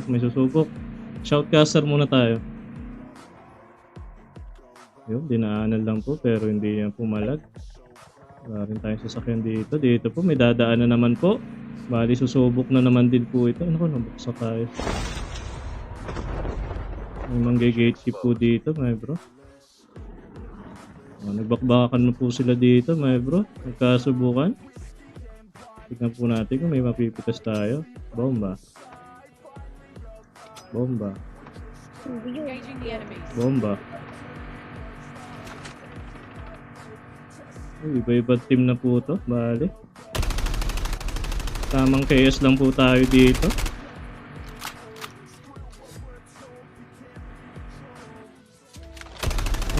May susubok. Shoutcaster muna tayo. Yun, dinaanan lang po pero hindi yan pumalag. Wala rin tayong sasakyan dito. Dito po, may dadaan na naman po. Bali, susubok na naman din po ito. Ano ko, nabuksa tayo. May manggigate po dito, my bro. Nagbakbakan na po sila dito, my bro. Nagkasubukan. Tignan po natin kung may mapipitas tayo. Bomba. Bomba. Bomba. Iba-ibang team na po to. Bali. Tamang chaos lang po tayo dito.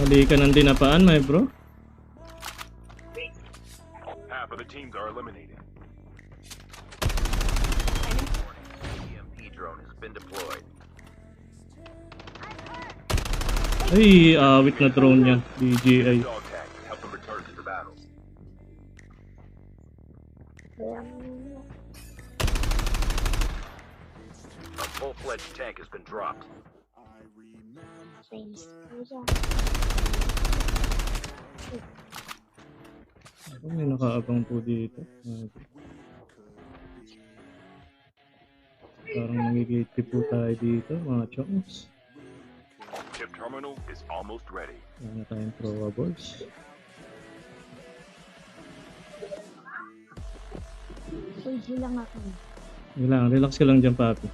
Mali ka ng dinapaan, my bro. Half of the teams are eliminated. EMP drone has been deployed. Ay, awit na drone yan. DJI. Dog tag to help them return to the battle. A full-fledged tank has been dropped. May nakaabang po dito. Parang nangigate po tayo dito, mga chongs. Chip terminal is almost ready. Wala na tayong throwables. Pwede lang ako. Relax ka lang dyan, papi.